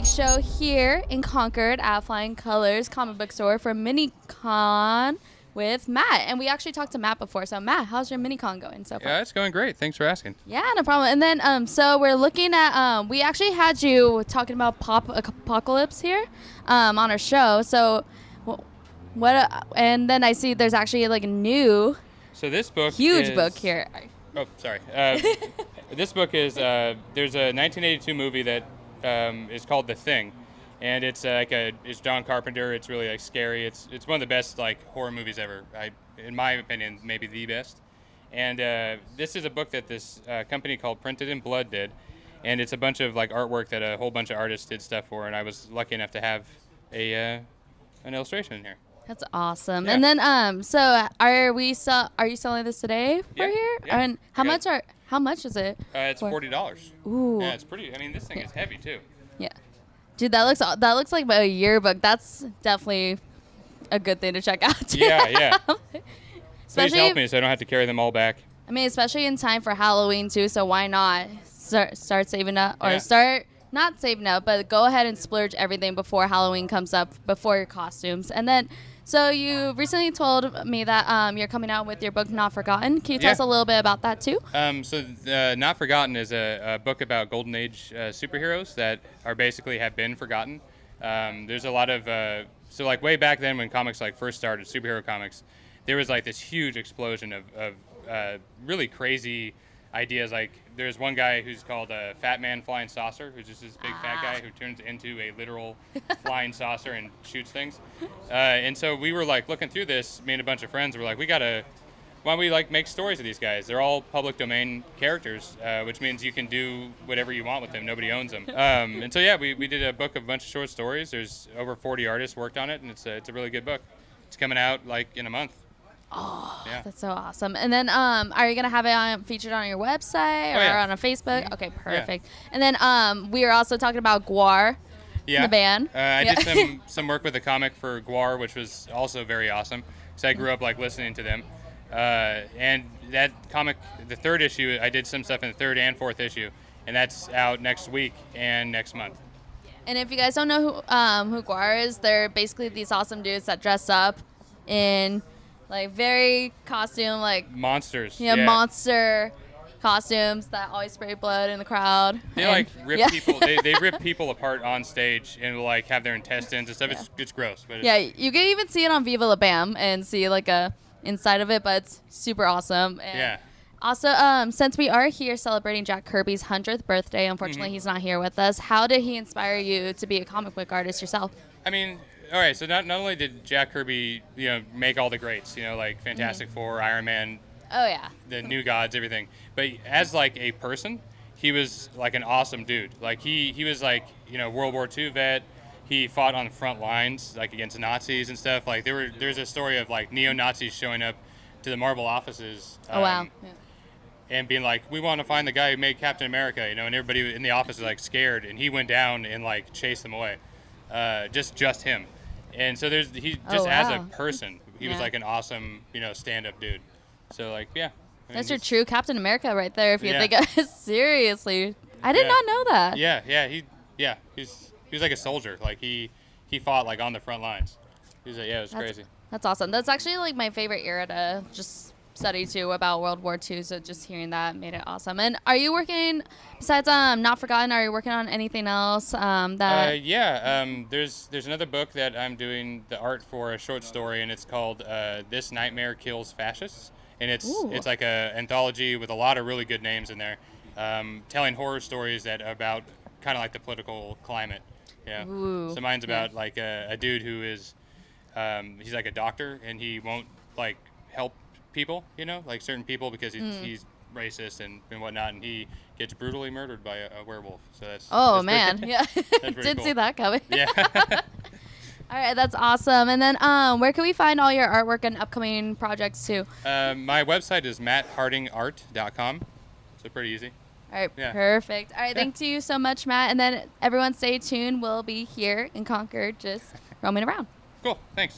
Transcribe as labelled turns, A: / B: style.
A: Geek Show here in Concord at Flying Colors comic book store for MiniCon with Matt. And we actually talked to Matt before. So Matt, how's your MiniCon going so far?
B: Yeah, it's going great. Thanks for asking.
A: Yeah, no problem. And then so we're looking at we actually had you talking about pop apocalypse here on our show. So and then I see there's actually like a new
B: this book
A: huge book here.
B: Oh, sorry. This book is there's a 1982 movie that is called The Thing, and it's it's John Carpenter. It's really like scary. It's one of the best like horror movies ever. In my opinion, maybe the best. And this is a book that this company called Printed in Blood did, and it's a bunch of like artwork that a whole bunch of artists did stuff for, and I was lucky enough to have an illustration in here.
A: That's awesome.
B: Yeah.
A: And then so are you selling this today for here?
B: Yeah.
A: And how much is it?
B: It's $40.
A: Ooh.
B: Yeah, it's pretty. I mean, this thing is heavy too.
A: Yeah. Dude, that looks like a yearbook. That's definitely a good thing to check out.
B: Yeah. Please
A: Especially
B: help me so I don't have to carry them all back.
A: I mean, especially in time for Halloween too, so why not start saving up or
B: Yeah.
A: start not saving up, but go ahead and splurge everything before Halloween comes up, before your costumes. And then so you recently told me that you're coming out with your book Not Forgotten. Can you tell us a little bit about that too?
B: Not Forgotten is a book about Golden Age superheroes that are basically have been forgotten. There's a lot of so like way back then when comics like first started, superhero comics, there was like this huge explosion of really crazy ideas. Like there's one guy who's called Fat Man Flying Saucer, who's just this big fat guy who turns into a literal flying saucer and shoots things. And so we were like looking through this, me and a bunch of friends were like, why don't we like make stories of these guys? They're all public domain characters, which means you can do whatever you want with them. Nobody owns them. And so yeah, we did a book of a bunch of short stories. There's over 40 artists worked on it, and it's a really good book. It's coming out like in a month.
A: Oh,
B: yeah.
A: That's so awesome. And then are you going to have it featured on your website or on a Facebook? Okay, perfect. Yeah. And then we were also talking about Guar, the band.
B: I did some work with a comic for Guar, which was also very awesome. So I grew up like listening to them. And that comic, the third issue, I did some stuff in the third and fourth issue. And that's out next week and next month.
A: And if you guys don't know who Guar is, they're basically these awesome dudes that dress up in like very costume, like
B: monsters.
A: Monster costumes that always spray blood in the crowd.
B: They like rip people. They rip people apart on stage and like have their intestines and stuff.
A: Yeah.
B: It's gross. But
A: you can even see it on Viva La Bam and see like a inside of it, but it's super awesome. And also, since we are here celebrating Jack Kirby's 100th birthday, unfortunately he's not here with us. How did he inspire you to be a comic book artist yourself?
B: I mean, all right, so not only did Jack Kirby, make all the greats, like Fantastic Four, Iron Man, the New Gods, everything, but as like a person, he was like an awesome dude. Like he was like, World War II vet. He fought on the front lines, like against Nazis and stuff. Like there's a story of like neo-Nazis showing up to the Marvel offices. And being like, we want to find the guy who made Captain America, and everybody in the office was like scared, and he went down and like chased them away. Just him. And so as a person, he was like an awesome, stand-up dude. So like, I mean,
A: that's your true Captain America right there. If you think of it seriously, I did not know that.
B: He was like a soldier. Like he fought like on the front lines. It was crazy.
A: That's awesome. That's actually like my favorite era to just study too about World War II. So just hearing that made it awesome. And are you working besides Not Forgotten? Are you working on anything else?
B: There's another book that I'm doing the art for, a short story, and it's called This Nightmare Kills Fascists, and it's like a anthology with a lot of really good names in there, telling horror stories that are about kind of like the political climate. Yeah.
A: Ooh.
B: So mine's about like a dude who is he's like a doctor, and he won't like help people, like certain people because he's racist and whatnot, and he gets brutally murdered by a werewolf. So that's
A: man.
B: Pretty,
A: yeah.
B: that's
A: Didn't
B: cool.
A: see that coming.
B: Yeah.
A: All right, that's awesome. And then where can we find all your artwork and upcoming projects too?
B: My website is matthardingart.com. So pretty easy.
A: All right, perfect. All right, thank you so much, Matt. And then everyone stay tuned. We'll be here in Concord just roaming around.
B: Cool, thanks.